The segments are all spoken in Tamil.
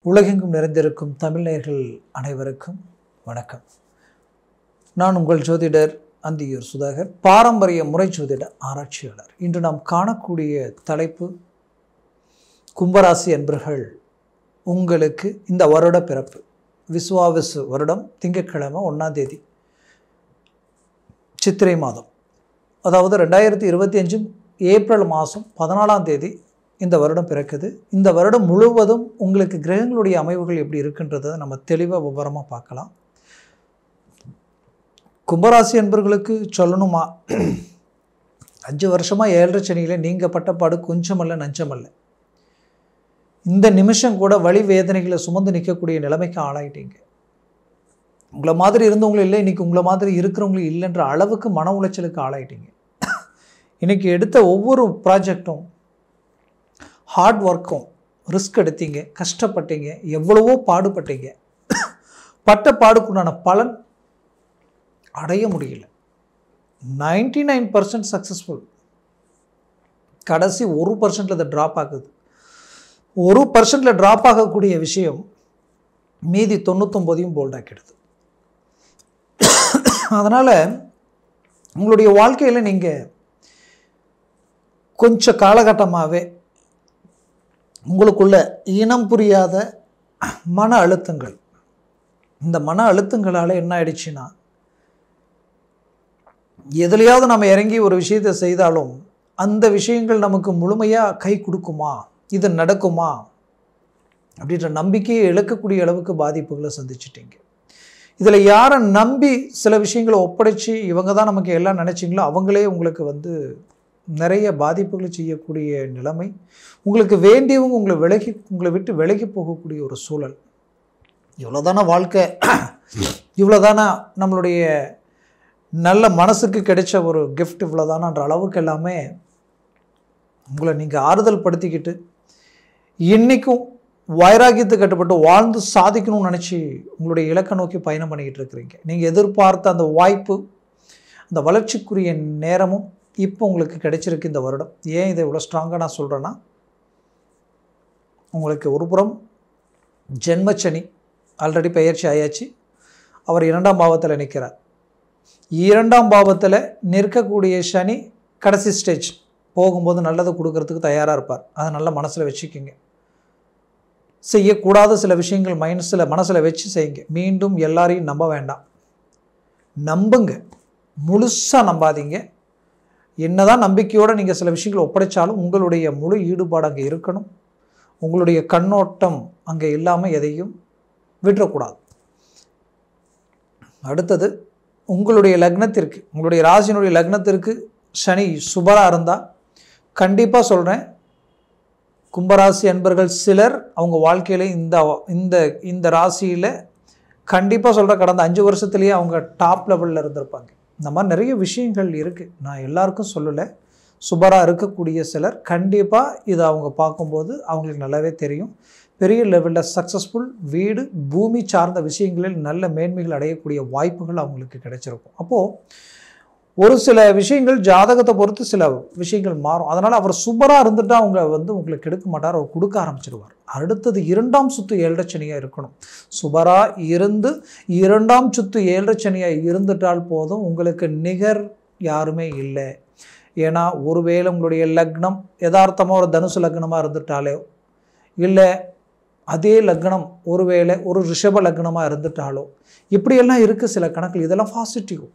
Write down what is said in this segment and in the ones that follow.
உலகெங்கும் நிறைந்திருக்கும் தமிழ் நேயர்கள் அனைவருக்கும் வணக்கம். நான் உங்கள் ஜோதிடர் அந்தியூர் சுதாகர், பாரம்பரிய முறை ஜோதிட ஆராய்ச்சியாளர். இன்று நாம் காணக்கூடிய தலைப்பு, கும்பராசி அன்பர்கள் உங்களுக்கு இந்த வருட பிறப்பு விசுவாவசு வருடம் திங்கட்கிழமை 1ஆம் தேதி சித்திரை மாதம், அதாவது 2025 ஏப்ரல் மாதம் 14ஆம் தேதி இந்த வருடம் பிறக்குது. இந்த வருடம் முழுவதும் உங்களுக்கு கிரகங்களுடைய அமைவுகள் எப்படி இருக்குன்றதை நம்ம தெளிவாக விவரமாக பார்க்கலாம். கும்பராசி என்பவர்களுக்கு சொல்லணுமா, 5 வருஷமாக 7 சனியில் நீங்கள் பட்ட பாடு கொஞ்சமல்ல நஞ்சமல்ல. இந்த நிமிஷம் கூட வலி வேதனைகளை சுமந்து நிற்கக்கூடிய நிலைமைக்கு ஆளாயிட்டீங்க. உங்களை மாதிரி இருந்தவங்களும் இல்லை, இன்றைக்கி உங்களை மாதிரி இருக்கிறவங்களும் இல்லைன்ற அளவுக்கு மன உளைச்சலுக்கு ஆளாயிட்டீங்க. இன்றைக்கி எடுத்த ஒவ்வொரு ப்ராஜெக்டும் ஹார்ட் ஒர்க்கும், ரிஸ்க் எடுத்தீங்க, கஷ்டப்பட்டீங்க, எவ்வளவோ பாடுபட்டீங்க. பட்ட பாடுக்குண்டான பலன் அடைய முடியல. 99% சக்ஸஸ்ஃபுல். கடைசி 1% அதை ட்ராப் ஆகுது. 1% ட்ராப் ஆகக்கூடிய விஷயம் மீதி 99 போல்டாக்கிடுது. அதனால் உங்களுடைய வாழ்க்கையில் நீங்கள் கொஞ்சம் காலகட்டமாகவே உங்களுக்குள்ள இனம் புரியாத மன அழுத்தங்கள், இந்த மன அழுத்தங்களால் என்ன ஆயிடுச்சுன்னா, எதுலையாவது நம்ம இறங்கி ஒரு விஷயத்தை செய்தாலும் அந்த விஷயங்கள் நமக்கு முழுமையாக கை கொடுக்குமா, இது நடக்குமா அப்படின்ற நம்பிக்கையை இழக்கக்கூடிய அளவுக்கு பாதிப்புகளை சந்திச்சிட்டிங்க. இதில் யாரை நம்பி சில விஷயங்களை ஒப்படைச்சி இவங்க தான் நமக்கு எல்லாம் நினச்சிங்களோ அவங்களே உங்களுக்கு நிறைய பாதிப்புகளை செய்யக்கூடிய நிலைமை, உங்களுக்கு வேண்டியவங்க உங்களை விட்டு விலகி போகக்கூடிய ஒரு சூழல். இவ்வளோதானா வாழ்க்கை, இவ்வளோதானா நம்மளுடைய நல்ல மனசுக்கு கிடைச்ச ஒரு கிஃப்ட், இவ்வளோதானான்ற அளவுக்கு எல்லாமே உங்களை நீங்கள் ஆறுதல் படுத்திக்கிட்டு இன்றைக்கும் வைராகியத்தை கட்டுப்பட்டு வாழ்ந்து சாதிக்கணும்னு நினச்சி உங்களுடைய இலக்கை நோக்கி பயணம் பண்ணிக்கிட்டு இருக்கிறீங்க. நீங்கள் எதிர்பார்த்த அந்த வாய்ப்பு, அந்த வளர்ச்சிக்குரிய நேரமும் இப்போ உங்களுக்கு கிடைச்சிருக்கு இந்த வருடம். ஏன் இதை இவ்வளோ ஸ்ட்ராங்காக நான் சொல்கிறேன்னா, உங்களுக்கு ஒரு புறம் ஜென்மச்சனி ஆல்ரெடி பயிற்சி ஆயாச்சு, அவர் 2ஆம் பாவத்தில் நிற்கிறார். 2ஆம் பாவத்தில் நிற்கக்கூடிய சனி கடைசி ஸ்டேஜ் போகும்போது நல்லதை கொடுக்கறதுக்கு தயாராக இருப்பார். அதை நல்லா மனசில் வச்சுக்கிங்க. செய்யக்கூடாத சில விஷயங்கள் மனசில் வச்சு செய்யுங்க. மீண்டும் எல்லாரையும் நம்ப வேண்டாம், நம்புங்க, முழுசாக நம்பாதீங்க. என்னதான் நம்பிக்கையோடு நீங்கள் சில விஷயங்களை ஒப்படைச்சாலும் உங்களுடைய முழு ஈடுபாடு அங்கே இருக்கணும். உங்களுடைய கண்ணோட்டம் அங்கே இல்லாமல் எதையும் விட்டுறக்கூடாது. அடுத்தது, உங்களுடைய லக்னத்திற்கு, உங்களுடைய ராசியினுடைய லக்னத்திற்கு சனி சுபராக இருந்தால் கண்டிப்பாக சொல்கிறேன், கும்பராசி அன்பர்கள் சிலர் அவங்க வாழ்க்கையில் இந்த ராசியில் கண்டிப்பாக சொல்கிற கடந்த 5 வருஷத்துலேயே அவங்க டாப் லெவலில் இருந்திருப்பாங்க. இந்த மாதிரி நிறைய விஷயங்கள் இருக்குது, நான் எல்லாருக்கும் சொல்லலை. சுபராக இருக்கக்கூடிய சிலர் கண்டிப்பாக இதை அவங்க பார்க்கும்போது அவங்களுக்கு நல்லாவே தெரியும். பெரிய லெவலில் சக்ஸஸ்ஃபுல், வீடு பூமி சார்ந்த விஷயங்களில் நல்ல மேன்மைகள் அடையக்கூடிய வாய்ப்புகள் அவங்களுக்கு கிடைச்சிருக்கும். அப்போது ஒரு சில விஷயங்கள் ஜாதகத்தை பொறுத்து சில விஷயங்கள் மாறும். அதனால் அவர் சுபராக இருந்துட்டு அவங்க உங்களுக்கு கெடுக்க மாட்டார், அவர் கொடுக்க ஆரம்பிச்சிடுவார். அடுத்தது 2ஆம் சுத்து 7 சனியாக இருக்கணும். சுபராக இருந்து 2ஆம் சுத்து 7 சனியாக இருந்துட்டால் போதும், உங்களுக்கு நிகர் யாருமே இல்லை. ஏன்னா ஒருவேளை உங்களுடைய லக்னம் யதார்த்தமாக ஒரு தனுசு லக்னமாக இருந்துட்டாலே, இல்லை அதே லக்னம் ஒருவேளை ஒரு ரிஷப லக்னமாக இருந்துட்டாலோ, இப்படியெல்லாம் இருக்குது சில கணக்கில். இதெல்லாம் பாசிட்டிவ்.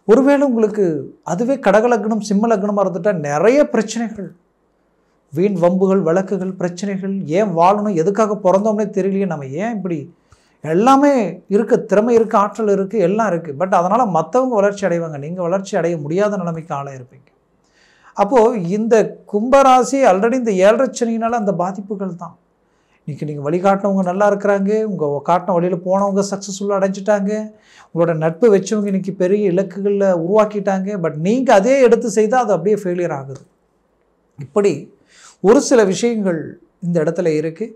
ஒருவேளை உங்களுக்கு அதுவே கடக லக்னம் சிம்ம லக்னமாக இருந்துட்டால் நிறைய பிரச்சனைகள், வீண் வம்புகள், வழக்குகள், பிரச்சனைகள். ஏன் வாழணும், எதுக்காக பிறந்தோம்னே தெரியலையே, நம்ம ஏன் இப்படி, எல்லாமே இருக்குது, திறமை இருக்குது, ஆற்றல் இருக்குது, எல்லாம் இருக்குது. பட் அதனால் மற்றவங்க வளர்ச்சி அடைவாங்க, நீங்கள் வளர்ச்சி அடைய முடியாத நிலைமைக்கு ஆளாக இருப்பீங்க. அப்போது இந்த கும்பராசி ஆல்ரெடி இந்த 7 சனியினால் அந்த பாதிப்புகள் தான். இன்றைக்கி நீங்கள் வழிகாட்டினவங்க நல்லா இருக்கிறாங்க, உங்கள் காட்டின வழியில் போனவங்க சக்ஸஸ்ஃபுல்லாக அடைஞ்சிட்டாங்க, உங்களோட நட்பு வச்சவங்க இன்றைக்கி பெரிய இலக்குகளில் உருவாக்கிட்டாங்க. பட் நீங்கள் அதே எடுத்து செய்தால் அது அப்படியே ஃபெயிலியர் ஆகுது. இப்படி ஒரு சில விஷயங்கள் இந்த இடத்துல இருக்குது.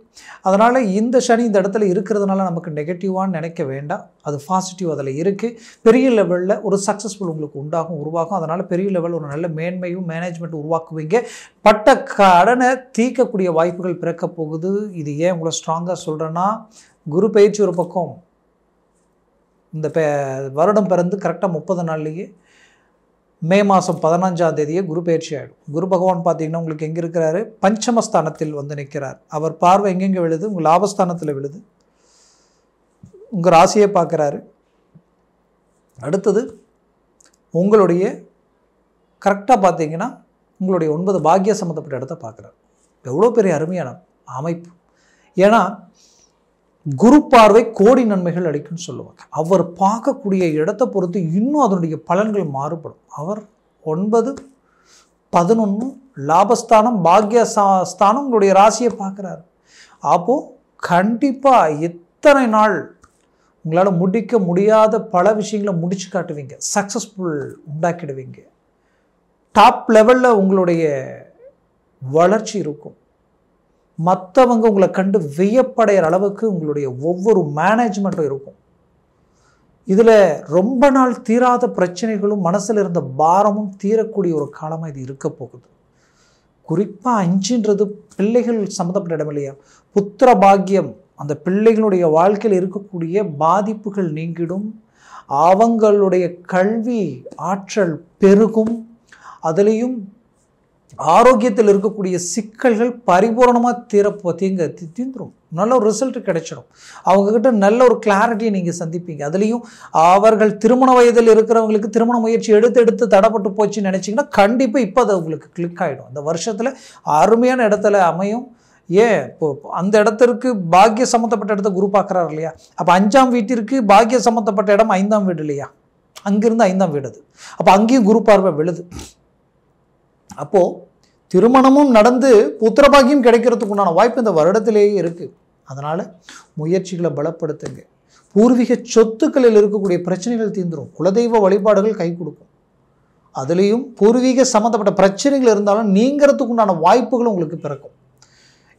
அதனால் இந்த சனி இந்த இடத்துல இருக்கிறதுனால நமக்கு நெகட்டிவான்னு நினைக்க வேண்டாம். அது பாசிட்டிவ் அதில் இருக்குது. பெரிய லெவலில் ஒரு சக்ஸஸ்ஃபுல் உங்களுக்கு உருவாகும். அதனால் பெரிய லெவலில் ஒரு நல்ல மேன்மையும் மேனேஜ்மெண்ட் உருவாக்குவீங்க. பட்ட கடனை தீர்க்கக்கூடிய வாய்ப்புகள் பிறக்க போகுது. இது ஏன் உங்களை ஸ்ட்ராங்காக சொல்கிறேன்னா, குரு பயிற்சி ஒரு பக்கம் இந்த வருடம் பிறந்து கரெக்டாக 30 நாள்லேயே மே மாதம் 15ஆம் தேதியே குரு பயிற்சி ஆகிடும். குரு பகவான் பார்த்தீங்கன்னா உங்களுக்கு எங்கே இருக்கிறாரு? பஞ்சமஸ்தானத்தில் வந்து நிற்கிறார். அவர் பார்வை எங்கெங்கே விழுது? உங்கள் லாபஸ்தானத்தில் விழுது. உங்கள் ராசியை பார்க்குறாரு. அடுத்தது உங்களுடைய கரெக்டாக பார்த்தீங்கன்னா உங்களுடைய 9 பாக்கிய சம்மந்தப்பட்ட இடத்த பார்க்குறாரு. எவ்வளோ பெரிய அருமையான அமைப்பு. ஏன்னா குரு பார்வை கோடி நன்மைகள் அளிக்கும்னு சொல்லுவாங்க. அவர் பார்க்கக்கூடிய இடத்தை பொறுத்து இன்னும் அதனுடைய பலன்கள் மாறுபடும். அவர் 9, 11 லாபஸ்தானம் பாக்ய ஸ்தானம் உங்களுடைய ராசியை பார்க்குறாரு. அப்போது கண்டிப்பாக எத்தனை நாள் உங்களால் முடிக்க முடியாத பல விஷயங்களை முடிச்சு காட்டுவீங்க. சக்ஸஸ்ஃபுல் உண்டாக்கிடுவீங்க. டாப் லெவலில் உங்களுடைய வளர்ச்சி இருக்கும். மற்றவங்க உங்களை கண்டு வியப்படைகிற அளவுக்கு உங்களுடைய ஒவ்வொரு மேனேஜ்மெண்ட்டும் இருக்கும். இதில் ரொம்ப நாள் தீராத பிரச்சனைகளும் மனசில் இருந்த பாரமும் தீரக்கூடிய ஒரு காலமாக இது இருக்க போகுது. குறிப்பாக 5ன்றது பிள்ளைகள் சம்மந்தப்பட்ட இடம் இல்லையா? புத்திர பாக்கியம். அந்த பிள்ளைகளுடைய வாழ்க்கையில் இருக்கக்கூடிய பாதிப்புகள் நீங்கிடும். அவங்களுடைய கல்வி ஆற்றல் பெருகும். அதுலேயும் ஆரோக்கியத்தில் இருக்கக்கூடிய சிக்கல்கள் பரிபூர்ணமாக தீந்துடும். நல்ல ஒரு ரிசல்ட் கிடைச்சிடும். அவங்கக்கிட்ட நல்ல ஒரு கிளாரிட்டியை நீங்கள் சந்திப்பீங்க. அதுலேயும் அவர்கள் திருமண வயதில் இருக்கிறவங்களுக்கு திருமண முயற்சி எடுத்து தடைப்பட்டு போச்சுன்னு நினச்சிங்கன்னா கண்டிப்பாக இப்போ அது உங்களுக்கு கிளிக் ஆகிடும். அந்த வருஷத்தில் அருமையான இடத்துல அமையும். ஏன் இப்போ அந்த இடத்திற்கு பாக்கிய சம்மந்தப்பட்ட இடத்த குரு பார்க்குறாரு இல்லையா? அப்போ 5ஆம் வீட்டிற்கு பாக்கிய சம்மந்தப்பட்ட இடம் 5ஆம் வீடு இல்லையா? அங்கிருந்து 5ஆம் வீடு. அது அப்போ அங்கேயும் குரு பார்வை விழுது. அப்போது திருமணமும் நடந்து புத்திரபாகியம் கிடைக்கிறதுக்கு உண்டான வாய்ப்பு இந்த வருடத்திலேயே இருக்குது. அதனால் முயற்சிகளை பலப்படுத்துங்க. பூர்வீக சொத்துக்களில் இருக்கக்கூடிய பிரச்சனைகள் தீர்ந்துடும். குலதெய்வ வழிபாடுகள் கை கொடுக்கும். அதுலேயும் பூர்வீக சம்மந்தப்பட்ட பிரச்சனைகள் இருந்தாலும் நீங்கிறதுக்கு உண்டான வாய்ப்புகளும் உங்களுக்கு பிறக்கும்.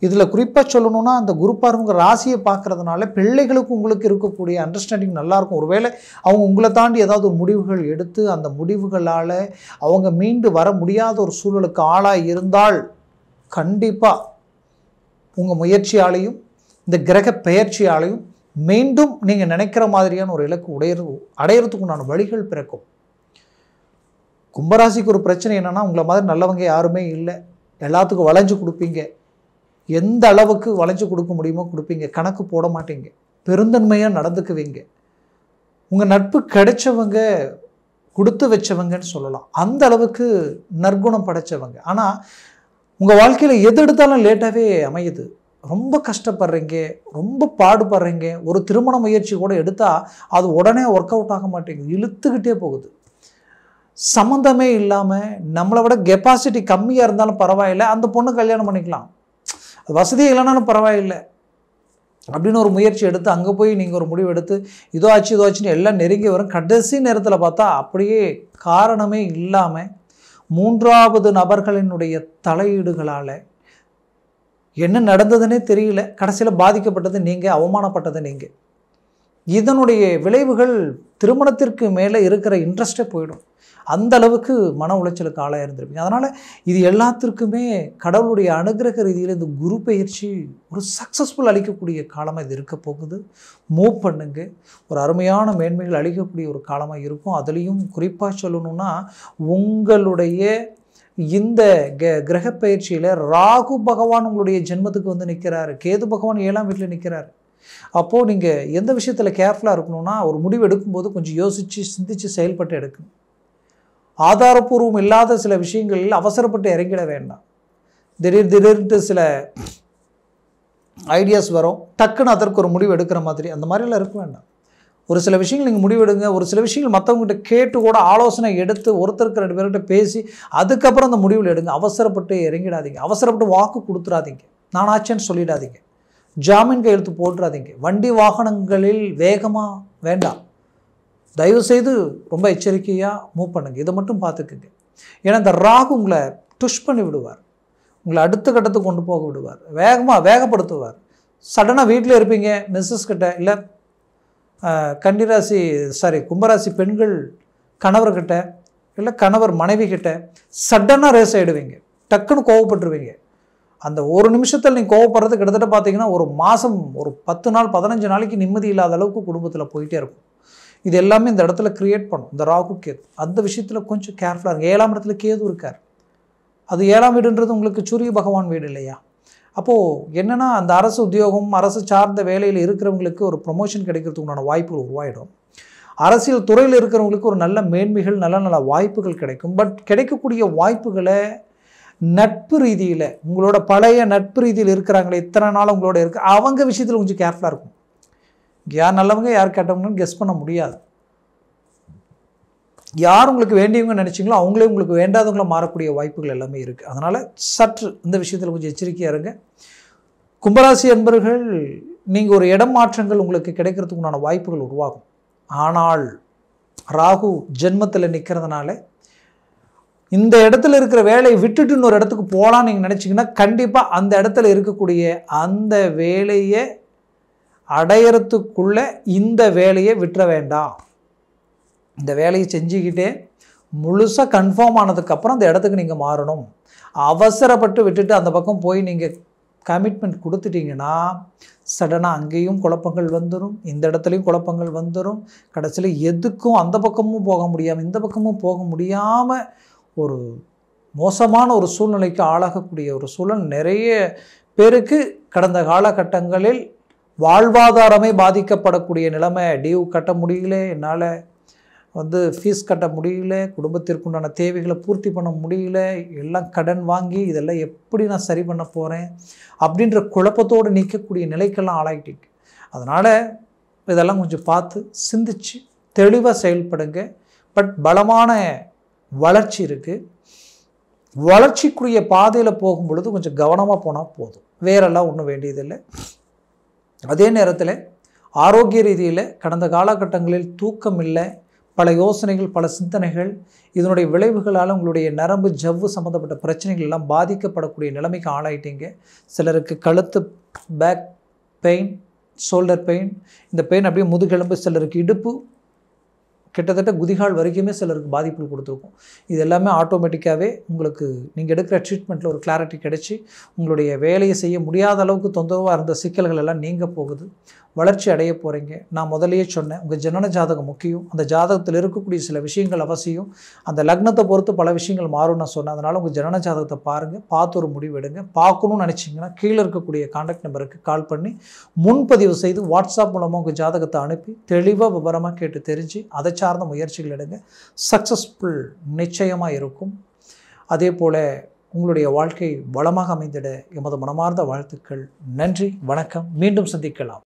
இதில் குறிப்பாக சொல்லணும்னா அந்த குரு பார்வை ராசியை பார்க்கறதுனால பிள்ளைகளுக்கு உங்களுக்கு இருக்கக்கூடிய அண்டர்ஸ்டாண்டிங் நல்லாயிருக்கும். ஒருவேளை அவங்க உங்களை தாண்டி ஏதாவது ஒரு முடிவுகள் எடுத்து அந்த முடிவுகளால் அவங்க மீண்டு வர முடியாத ஒரு சூழலுக்கு ஆளாக இருந்தால் கண்டிப்பாக உங்கள் முயற்சியாலையும் இந்த கிரக பெயர்ச்சியாலையும் மீண்டும் நீங்கள் நினைக்கிற மாதிரியான ஒரு இலக்கு அடையிறதுக்கு உண்டான வழிகள் பிறக்கும். கும்பராசிக்கு ஒரு பிரச்சனை என்னென்னா, உங்களை மாதிரி நல்லவங்க யாருமே இல்லை. எல்லாத்துக்கும் வளைஞ்சு கொடுப்பீங்க. எந்த அளவுக்கு வளைஞ்சு கொடுக்க முடியுமோ கொடுப்பீங்க. கணக்கு போட மாட்டீங்க. பெருந்தன்மையாக நடந்துக்குவீங்க. உங்கள் நட்பு கிடைச்சவங்க கொடுத்து வச்சவங்கன்னு சொல்லலாம். அந்த அளவுக்கு நற்குணம் படைச்சவங்க. ஆனால் உங்கள் வாழ்க்கையில் எது எடுத்தாலும் லேட்டாகவே அமையுது. ரொம்ப கஷ்டப்படுறீங்க, ரொம்ப பாடுபடுறீங்க. ஒரு திருமண முயற்சி கூட எடுத்தால் அது உடனே ஒர்க் அவுட் ஆக மாட்டேங்குது. இழுத்துக்கிட்டே போகுது. சம்மந்தமே இல்லாமல் நம்மளை விட கெப்பாசிட்டி கம்மியாக இருந்தாலும் பரவாயில்லை, அந்த பொண்ணு கல்யாணம் பண்ணிக்கலாம், வசதியே இல்லைனாலும் பரவாயில்லை அப்படின்னு ஒரு முயற்சி எடுத்து அங்கே போய் நீங்கள் ஒரு முடிவு எடுத்து இதோ ஆச்சுன்னு எல்லாம் நெருங்கி வரும். கடைசி நேரத்தில் பார்த்தா அப்படியே காரணமே இல்லாமல் 3வது நபர்களினுடைய தலையீடுகளால் என்ன நடந்ததுன்னே தெரியல. கடைசியில் பாதிக்கப்பட்டது நீங்கள், அவமானப்பட்டது நீங்கள். இதனுடைய விளைவுகள் திருமணத்திற்கு மேலே இருக்கிற இன்ட்ரெஸ்ட்டே போயிடும். அந்த அளவுக்கு மன உளைச்சலுக்கு ஆளாக இருந்திருப்பீங்க. அதனால் இது எல்லாத்திற்குமே கடவுளுடைய அனுகிரக ரீதியில் இந்த குரு பயிற்சி ஒரு சக்ஸஸ்ஃபுல் அளிக்கக்கூடிய காலமாக இது இருக்க போகுது. மூவ் பண்ணுங்க. ஒரு அருமையான மேன்மைகள் அளிக்கக்கூடிய ஒரு காலமாக இருக்கும். அதுலேயும் குறிப்பாக சொல்லணும்னா உங்களுடைய இந்த கிரக பயிற்சியில் ராகு பகவான் உங்களுடைய ஜென்மத்துக்கு வந்து நிற்கிறாரு. கேது பகவான் 7ஆம் வீட்டில் நிற்கிறாரு. அப்போது நீங்கள் எந்த விஷயத்தில் கேர்ஃபுல்லாக இருக்கணும்னா, ஒரு முடிவு எடுக்கும்போது கொஞ்சம் யோசித்து சிந்தித்து செயல்பட்டு எடுக்கணும். ஆதாரப்பூர்வம் இல்லாத சில விஷயங்களில் அவசரப்பட்டு இறங்கிட வேண்டாம். திடீர்னு சில ஐடியாஸ் வரும், டக்குன்னு அதற்கு ஒரு முடிவு எடுக்கிற மாதிரி, அந்த மாதிரிலாம் இருக்க வேண்டாம். ஒரு சில விஷயங்கள் நீங்கள் முடிவெடுங்க. ஒரு சில விஷயங்கள் மற்றவங்ககிட்ட கேட்டு கூட ஆலோசனை எடுத்து ஒருத்தருக்கு 2 பேர்கிட்ட பேசி அதுக்கப்புறம் அந்த முடிவில் எடுங்க. அவசரப்பட்டு இறங்கிடாதீங்க. அவசரப்பட்டு வாக்கு கொடுத்துடாதீங்க. நான் ஆச்சேன்னு சொல்லிடாதீங்க. ஜாமீன் கையெழுத்து போட்டுறாதீங்க. வண்டி வாகனங்களில் வேகமாக வேண்டாம். தயவுசெய்து ரொம்ப எச்சரிக்கையாக மூவ் பண்ணுங்கள். இதை மட்டும் பார்த்துக்குங்க. ஏன்னா இந்த ராகு உங்களை டுஷ் பண்ணி விடுவார். உங்களை அடுத்த கட்டத்துக்கு கொண்டு போக விடுவார், வேகப்படுத்துவார். சடனாக வீட்டில் இருப்பீங்க, மிஸ்ஸஸ் கிட்ட இல்லை கும்பராசி பெண்கள் கணவர்கிட்ட இல்லை கணவர் மனைவி கிட்ட சடனாக ரேஸ் ஆகிடுவீங்க, டக்குன்னு கோவப்பட்டுருவீங்க. அந்த ஒரு நிமிஷத்தில் நீங்கள் கோவப்படுறது கிட்டத்தட்ட பார்த்தீங்கன்னா ஒரு மாதம், ஒரு 10 நாள் 15 நாளைக்கு நிம்மதி இல்லாத அளவுக்கு குடும்பத்தில் போயிட்டே இருக்கும். இது எல்லாமே இந்த இடத்துல கிரியேட் பண்ணும் இந்த ராகு கேது. அந்த விஷயத்தில் கொஞ்சம் கேர்ஃபுல்லாக இருங்க. 7ஆம் இடத்துல கேது இருக்கார். அது 7ஆம் வீடுன்றது உங்களுக்கு சூரிய பகவான் வீடு இல்லையா? அப்போது என்னென்னா அந்த அரசு உத்தியோகம், அரசு சார்ந்த வேலையில் இருக்கிறவங்களுக்கு ஒரு ப்ரொமோஷன் கிடைக்கிறதுக்கு உண்டான வாய்ப்புகள் உருவாயிடும். அரசியல் துறையில் இருக்கிறவங்களுக்கு ஒரு நல்ல மேன்மைகள், நல்ல நல்ல வாய்ப்புகள் கிடைக்கும். பட் கிடைக்கக்கூடிய வாய்ப்புகளை நட்பு ரீதியில், உங்களோட பழைய நட்பு ரீதியில் இருக்கிறாங்களே, இத்தனை நாள் உங்களோட அவங்க விஷயத்தில் கொஞ்சம் கேர்ஃபுல்லாக இருக்கும். யார் நல்லவங்க யார் கெட்டவங்கன்னு கெஸ் பண்ண முடியாது. யார் உங்களுக்கு வேண்டியவங்க நினச்சிங்களோ அவங்களே உங்களுக்கு வேண்டாதவங்கள மாறக்கூடிய வாய்ப்புகள் எல்லாமே இருக்குது. அதனால் சற்று இந்த விஷயத்தில் கொஞ்சம் எச்சரிக்கையாக இருங்க. கும்பராசி என்பர்கள், நீங்கள் ஒரு இடம் மாற்றங்கள் உங்களுக்கு கிடைக்கிறதுக்கு உண்டான வாய்ப்புகள் உருவாகும். ஆனால் ராகு ஜென்மத்தில் நிற்கிறதுனால இந்த இடத்துல இருக்கிற வேலையை விட்டுட்டு இன்னொரு இடத்துக்கு போகலான்னு நீங்கள் நினச்சிங்கன்னா கண்டிப்பாக அந்த இடத்துல இருக்கக்கூடிய அந்த வேலையை அடையிறதுக்குள்ள இந்த வேலையை விட்டுற வேண்டாம். இந்த வேலையை செஞ்சுக்கிட்டே முழுசாக கன்ஃபார்ம் ஆனதுக்கப்புறம் அந்த இடத்துக்கு நீங்கள் மாறணும். அவசரப்பட்டு விட்டுட்டு அந்த பக்கம் போய் நீங்கள் கமிட்மெண்ட் கொடுத்துட்டிங்கன்னா சடனாக அங்கேயும் குழப்பங்கள் வந்துடும், இந்த இடத்துலையும் குழப்பங்கள் வந்துடும். கடைசியில் எதுக்கும் அந்த பக்கமும் போக முடியாமல் இந்த பக்கமும் போக முடியாமல் ஒரு மோசமான ஒரு சூழ்நிலைக்கு ஆளாகக்கூடிய ஒரு சூழல் நிறைய பேருக்கு கடந்த காலகட்டங்களில் வாழ்வாதாரமே பாதிக்கப்படக்கூடிய நிலைமை. டியூ கட்ட முடியல, என்னால் ஃபீஸ் கட்ட முடியல, குடும்பத்திற்குண்டான தேவைகளை பூர்த்தி பண்ண முடியல, எல்லாம் கடன் வாங்கி இதெல்லாம் எப்படி நான் சரி பண்ண போகிறேன் அப்படின்ற குழப்பத்தோடு நிற்கக்கூடிய நிலைக்கெல்லாம் ஆளாகிட்டீங்க. அதனால் இதெல்லாம் கொஞ்சம் பார்த்து சிந்திச்சு தெளிவாக செயல்படுங்க. பட் பலமான வளர்ச்சி இருக்குது. வளர்ச்சிக்குரிய பாதையில் போகும் பொழுது கொஞ்சம் கவனமாக போனால் போதும், வேறெல்லாம் ஒன்றும் வேண்டியதில்லை. அதே நேரத்தில் ஆரோக்கிய ரீதியில் கடந்த காலகட்டங்களில் தூக்கம் இல்லை, பல யோசனைகள், பல சிந்தனைகள், இதனுடைய விளைவுகளால் உங்களுடைய நரம்பு ஜவ்வு சம்மந்தப்பட்ட பிரச்சனைகள் எல்லாம் பாதிக்கப்படக்கூடிய நிலைமைக்கு ஆளாயிட்டீங்க. சிலருக்கு கழுத்து பேக் பெயின், ஷோல்டர் பெயின், இந்த பெயின் அப்படியே முதுகெலும்பு, சிலருக்கு இடுப்பு, கிட்டத்தட்ட குதிகால் வரைக்குமே சிலருக்கு பாதிப்புகள் கொடுத்துருக்கும். இது எல்லாமே ஆட்டோமேட்டிக்காகவே உங்களுக்கு நீங்கள் எடுக்கிற ட்ரீட்மெண்ட்டில் ஒரு கிளாரிட்டி கிடைச்சி உங்களுடைய வேலையை செய்ய முடியாத அளவுக்கு தொந்தரவாக இருந்த சிக்கல்கள் எல்லாம் நீங்க போகுது, வளர்ச்சி அடைய போகிறீங்க. நான் முதலையே சொன்னேன், உங்கள் ஜனன ஜாதகம் முக்கியம். அந்த ஜாதகத்தில் இருக்கக்கூடிய சில விஷயங்கள் அவசியம். அந்த லக்னத்தை பொறுத்து பல விஷயங்கள் மாறும் நான் சொன்னேன். அதனால் உங்கள் ஜனன ஜாதகத்தை பாருங்கள், பார்த்து ஒரு முடிவு எடுங்க. பார்க்கணும்னு நினச்சிங்கன்னா கீழே இருக்கக்கூடிய கான்டாக்ட் நம்பருக்கு கால் பண்ணி முன்பதிவு செய்து வாட்ஸ்அப் மூலமாக உங்கள் ஜாதகத்தை அனுப்பி தெளிவாக விவரமாக கேட்டு தெரிஞ்சு அதை சார்ந்த முயற்சிகள் எடுங்க. சக்ஸஸ்ஃபுல் நிச்சயமாக இருக்கும். அதே போல் உங்களுடைய வாழ்க்கை வளமாக அமைந்திட எமது மனமார்ந்த வாழ்த்துக்கள். நன்றி, வணக்கம். மீண்டும் சந்திக்கலாம்.